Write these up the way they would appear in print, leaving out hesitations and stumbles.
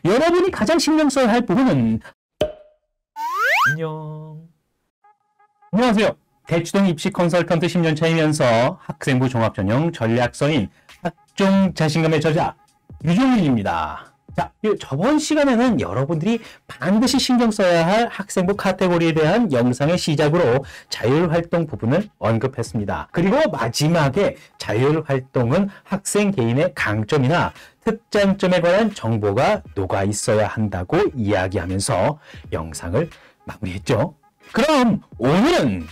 여러분이 가장 신경 써야 할 부분은 안녕하세요. 대치동 입시 컨설턴트 10년차이면서 학생부 종합전형 전략서인 학종 자신감의 저자 유종일입니다. 자, 저번 시간에는 여러분들이 반드시 신경 써야 할 학생부 카테고리에 대한 영상의 시작으로 자율활동 부분을 언급했습니다. 그리고 마지막에 자율활동은 학생 개인의 강점이나 특장점에 관한 정보가 녹아 있어야 한다고 이야기하면서 영상을 마무리했죠. 그럼 오늘은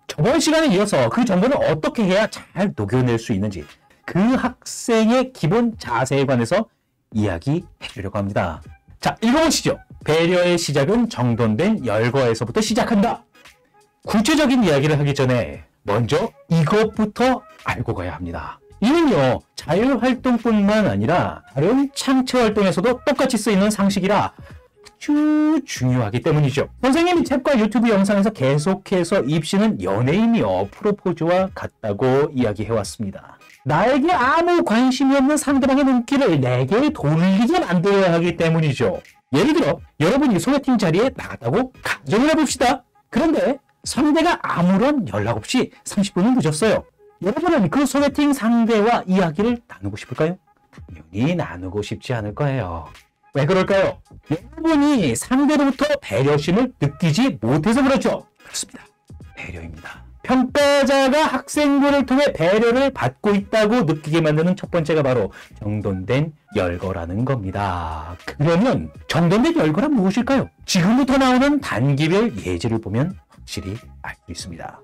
저번 시간에 이어서 그 정보를 어떻게 해야 잘 녹여낼 수 있는지 그 학생의 기본 자세에 관해서 이야기해 주려고 합니다. 자, 읽어보시죠. 배려의 시작은 정돈된 열거에서부터 시작한다. 구체적인 이야기를 하기 전에 먼저 이것부터 알고 가야 합니다. 이는요, 자율활동뿐만 아니라 다른 창체활동에서도 똑같이 쓰이는 상식이라 아주 중요하기 때문이죠. 선생님이 책과 유튜브 영상에서 계속해서 입시는 연애이며 프로포즈와 같다고 이야기해왔습니다. 나에게 아무 관심이 없는 상대방의 눈길을 내게 돌리게 만들어야 하기 때문이죠. 예를 들어 여러분이 소개팅 자리에 나갔다고 가정을 해봅시다. 그런데 상대가 아무런 연락 없이 30분이 늦었어요. 여러분은 그 소개팅 상대와 이야기를 나누고 싶을까요? 당연히 나누고 싶지 않을 거예요. 왜 그럴까요? 여러분이 상대로부터 배려심을 느끼지 못해서 그렇죠. 그렇습니다. 배려입니다. 평가자가 학생부를 통해 배려를 받고 있다고 느끼게 만드는 첫 번째가 바로 정돈된 열거라는 겁니다. 그러면 정돈된 열거란 무엇일까요? 지금부터 나오는 단계별 예제를 보면 확실히 알 수 있습니다.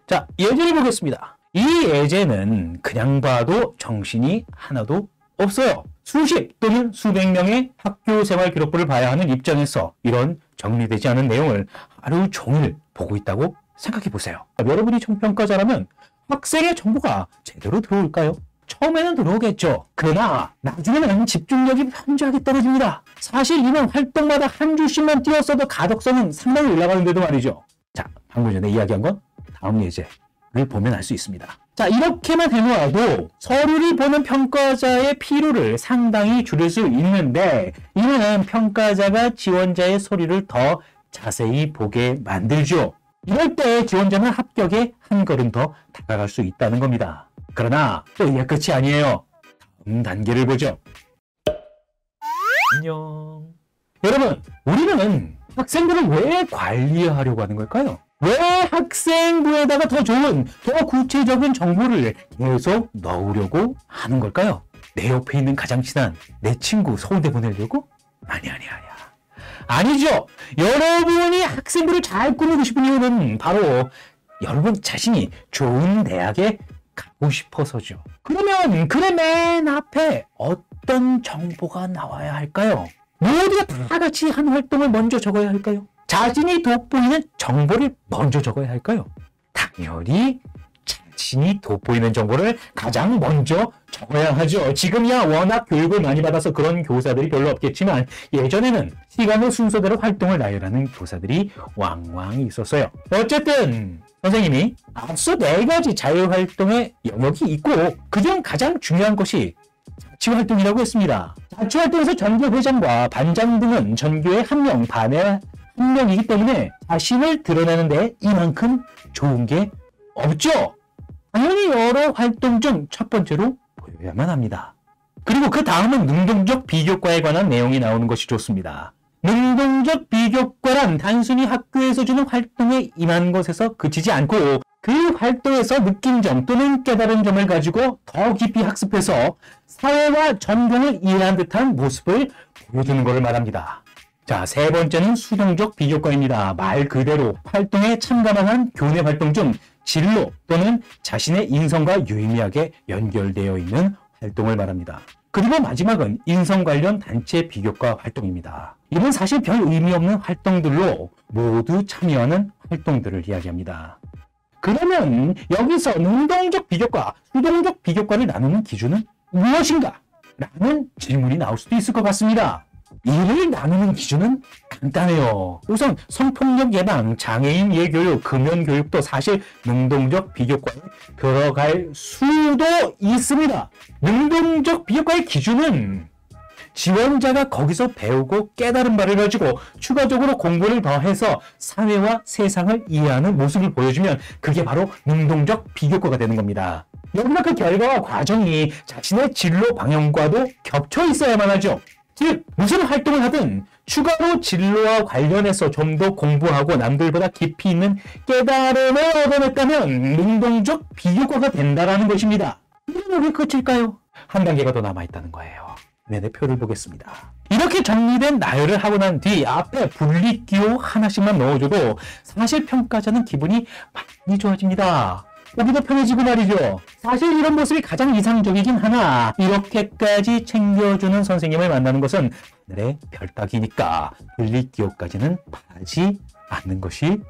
자, 예제를 보겠습니다. 이 예제는 그냥 봐도 정신이 하나도 없어요. 수십 또는 수백 명의 학교 생활 기록부를 봐야 하는 입장에서 이런 정리되지 않은 내용을 하루 종일 보고 있다고 생각해 보세요. 여러분이 총평가자라면 학생의 정보가 제대로 들어올까요? 처음에는 들어오겠죠. 그러나 나중에는 집중력이 현저하게 떨어집니다. 사실 이런 활동마다 한 줄씩만 띄웠어도 가독성은 상당히 올라가는데도 말이죠. 자, 방금 전에 이야기한 건 다음 예제를 보면 알 수 있습니다. 자, 이렇게만 해놓아도 서류를 보는 평가자의 피로를 상당히 줄일 수 있는데 이는 평가자가 지원자의 서류를 더 자세히 보게 만들죠. 이럴 때 지원자는 합격에 한 걸음 더 다가갈 수 있다는 겁니다. 그러나 또 이게 끝이 아니에요. 다음 단계를 보죠. 안녕. 여러분, 우리는 학생들을 왜 관리하려고 하는 걸까요? 왜 학생부에다가 더 좋은, 더 구체적인 정보를 계속 넣으려고 하는 걸까요? 내 옆에 있는 가장 친한 내 친구 서울대 보내려고? 아니야. 아니죠. 여러분이 학생부를 잘 꾸미고 싶은 이유는 바로 여러분 자신이 좋은 대학에 가고 싶어서죠. 그러면 그 맨 앞에 어떤 정보가 나와야 할까요? 모두가 다 같이 한 활동을 먼저 적어야 할까요? 자신이 돋보이는 정보를 먼저 적어야 할까요? 당연히 자신이 돋보이는 정보를 가장 먼저 적어야 하죠. 지금이야 워낙 교육을 많이 받아서 그런 교사들이 별로 없겠지만 예전에는 시간의 순서대로 활동을 나열하는 교사들이 왕왕 있었어요. 어쨌든 선생님이 앞서 4가지 자율활동의 영역이 있고 그중 가장 중요한 것이 자치활동이라고 했습니다. 자치활동에서 전교회장과 반장 등은 전교의 한 명, 반의 한 명이기 때문에 자신을 드러내는 데 이만큼 좋은 게 없죠. 당연히 여러 활동 중 첫 번째로 보여야만 합니다. 그리고 그 다음은 능동적 비교과에 관한 내용이 나오는 것이 좋습니다. 능동적 비교과란 단순히 학교에서 주는 활동에 임한 것에서 그치지 않고 그 활동에서 느낀 점 또는 깨달은 점을 가지고 더 깊이 학습해서 사회와 전공을 이해한 듯한 모습을 보여주는 것을 말합니다. 자, 세 번째는 수동적 비교과입니다. 말 그대로 활동에 참가만 한 교내 활동 중 진로 또는 자신의 인성과 유의미하게 연결되어 있는 활동을 말합니다. 그리고 마지막은 인성 관련 단체 비교과 활동입니다. 이건 사실 별 의미 없는 활동들로 모두 참여하는 활동들을 이야기합니다. 그러면 여기서 능동적 비교과, 수동적 비교과를 나누는 기준은 무엇인가? 라는 질문이 나올 수도 있을 것 같습니다. 이를 나누는 기준은 간단해요. 우선 성폭력 예방, 장애인 예교육, 금연교육도 사실 능동적 비교과에 들어갈 수도 있습니다. 능동적 비교과의 기준은 지원자가 거기서 배우고 깨달은 바를 가지고 추가적으로 공부를 더해서 사회와 세상을 이해하는 모습을 보여주면 그게 바로 능동적 비교과가 되는 겁니다. 여기서 그 결과와 과정이 자신의 진로 방향과도 겹쳐 있어야만 하죠. 즉 무슨 활동을 하든 추가로 진로와 관련해서 좀 더 공부하고 남들보다 깊이 있는 깨달음을 얻어냈다면 능동적 비교과가 된다는 것입니다. 이게 왜 끝일까요? 한 단계가 더 남아있다는 거예요. 내 표를 보겠습니다. 이렇게 정리된 나열을 하고 난 뒤 앞에 분리기호 하나씩만 넣어줘도 사실 평가자는 기분이 많이 좋아집니다. 보기도 편해지고 말이죠. 사실 이런 모습이 가장 이상적이긴 하나 이렇게까지 챙겨주는 선생님을 만나는 것은 하늘의 별따기니까 분리기호까지는 바라지 않는 것이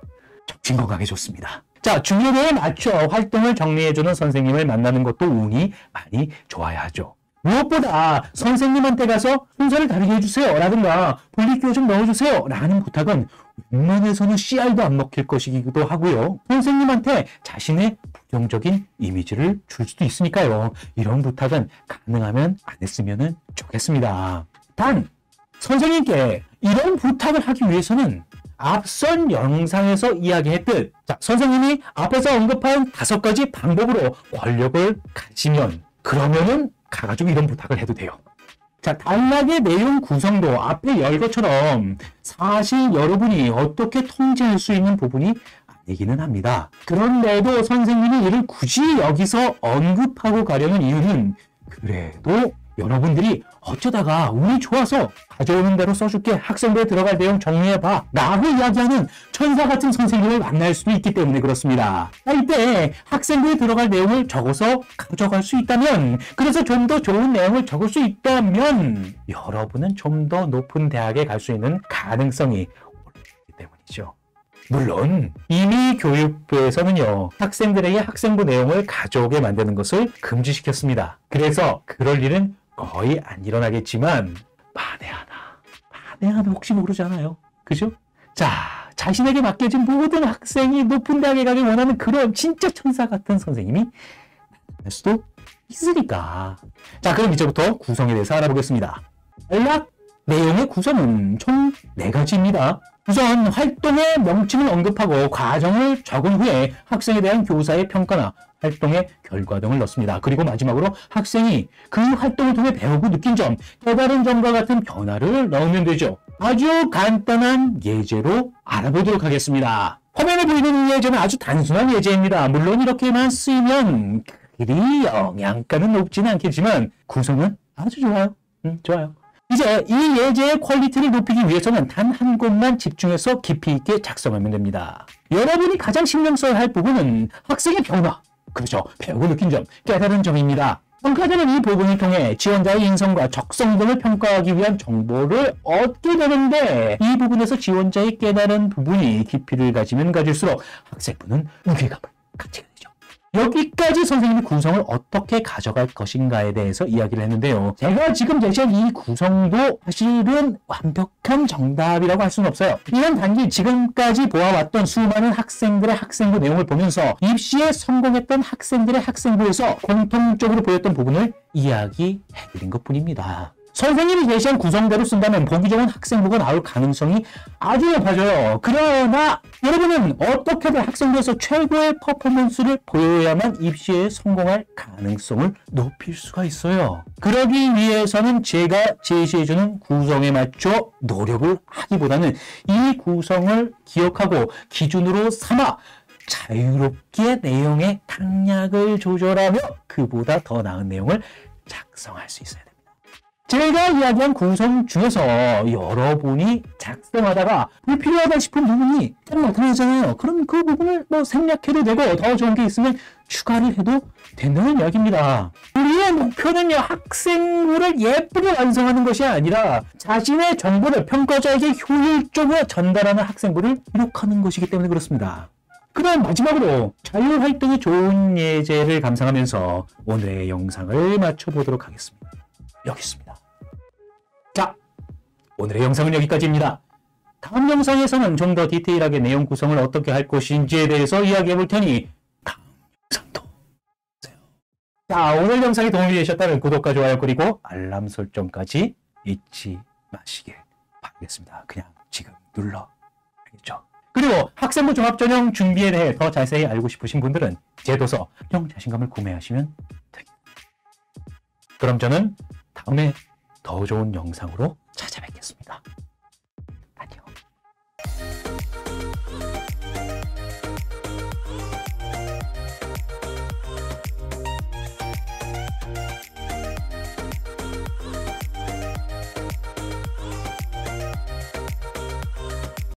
정신 건강에 좋습니다. 자, 중요도에 맞춰 활동을 정리해주는 선생님을 만나는 것도 운이 많이 좋아야 하죠. 무엇보다 선생님한테 가서 순서를 다르게 해주세요 라든가 분리기호 좀 넣어주세요 라는 부탁은 웬만해서는 씨알도 안 먹힐 것이기도 하고요. 선생님한테 자신의 부정적인 이미지를 줄 수도 있으니까요. 이런 부탁은 가능하면 안 했으면 좋겠습니다. 단 선생님께 이런 부탁을 하기 위해서는 앞선 영상에서 이야기했듯 선생님이 앞에서 언급한 5가지 방법으로 권력을 가지면 그러면은 가가지고 이런 부탁을 해도 돼요. 자, 단락의 내용 구성도 앞에 열 것처럼 사실 여러분이 어떻게 통제할 수 있는 부분이 아니기는 합니다. 그런데도 선생님이 이를 굳이 여기서 언급하고 가려는 이유는 그래도 여러분들이 어쩌다가 운이 좋아서 가져오는 대로 써줄게 학생부에 들어갈 내용 정리해봐 라고 이야기하는 천사 같은 선생님을 만날 수도 있기 때문에 그렇습니다. 이때 학생부에 들어갈 내용을 적어서 가져갈 수 있다면 그래서 좀 더 좋은 내용을 적을 수 있다면 여러분은 좀 더 높은 대학에 갈 수 있는 가능성이 올라가기 때문이죠. 물론 이미 교육부에서는요 학생들에게 학생부 내용을 가져오게 만드는 것을 금지시켰습니다. 그래서 그럴 일은 거의 안 일어나겠지만 만에 하나 혹시 모르잖아요. 그죠? 자, 자신에게 맡겨진 모든 학생이 높은 대학에 가길 원하는 그런 진짜 천사 같은 선생님이 나타날 수도 있으니까. 자, 그럼 이제부터 구성에 대해서 알아보겠습니다. 연락 내용의 구성은 총 4가지입니다. 우선 활동의 명칭을 언급하고 과정을 적은 후에 학생에 대한 교사의 평가나 활동의 결과 등을 넣습니다. 그리고 마지막으로 학생이 그 활동을 통해 배우고 느낀 점, 깨달은 점과 같은 변화를 넣으면 되죠. 아주 간단한 예제로 알아보도록 하겠습니다. 화면에 보이는 이 예제는 아주 단순한 예제입니다. 물론 이렇게만 쓰이면 그리 영양가는 높지는 않겠지만 구성은 아주 좋아요. 좋아요. 이제 이 예제의 퀄리티를 높이기 위해서는 단 한 곳만 집중해서 깊이 있게 작성하면 됩니다. 여러분이 가장 신경 써야 할 부분은 학생의 변화, 그렇죠. 배우고 느낀 점, 깨달은 점입니다. 평가자는 이 부분을 통해 지원자의 인성과 적성 등을 평가하기 위한 정보를 얻게 되는데 이 부분에서 지원자의 깨달은 부분이 깊이를 가지면 가질수록 학생부는 무게감을 갖게 되죠. 여기까지 선생님이 구성을 어떻게 가져갈 것인가에 대해서 이야기를 했는데요. 제가 지금 제시한 이 구성도 사실은 완벽한 정답이라고 할 수는 없어요. 이런 단지 지금까지 보아왔던 수많은 학생들의 학생부 내용을 보면서 입시에 성공했던 학생들의 학생부에서 공통적으로 보였던 부분을 이야기해드린 것뿐입니다. 선생님이 제시한 구성대로 쓴다면 보기 좋은 학생부가 나올 가능성이 아주 높아져요. 그러나 여러분은 어떻게든 학생부에서 최고의 퍼포먼스를 보여야만 입시에 성공할 가능성을 높일 수가 있어요. 그러기 위해서는 제가 제시해주는 구성에 맞춰 노력을 하기보다는 이 구성을 기억하고 기준으로 삼아 자유롭게 내용의 강약을 조절하며 그보다 더 나은 내용을 작성할 수 있어야 됩니다. 제가 이야기한 구성 중에서 여러분이 작성하다가 불필요하다 싶은 부분이 딱 나타나잖아요. 그럼 그 부분을 생략해도 되고 더 좋은 게 있으면 추가를 해도 된다는 이야기입니다. 우리의 목표는요, 학생부를 예쁘게 완성하는 것이 아니라 자신의 정보를 평가자에게 효율적으로 전달하는 학생부를 기록하는 것이기 때문에 그렇습니다. 그다음 마지막으로 자유활동의 좋은 예제를 감상하면서 오늘의 영상을 마쳐보도록 하겠습니다. 여기 있습니다. 자, 오늘의 영상은 여기까지입니다. 다음 영상에서는 좀 더 디테일하게 내용 구성을 어떻게 할 것인지에 대해서 이야기해 볼 테니 다음 영상도 보세요. 자, 오늘 영상이 도움이 되셨다면 구독과 좋아요 그리고 알람 설정까지 잊지 마시길 바라겠습니다. 그냥 지금 눌러. 알겠죠? 그리고 학생부 종합전형 준비에 대해 더 자세히 알고 싶으신 분들은 제 도서 학종 자신감을 구매하시면 됩니다. 그럼 저는 다음에 더 좋은 영상으로 찾아뵙겠습니다.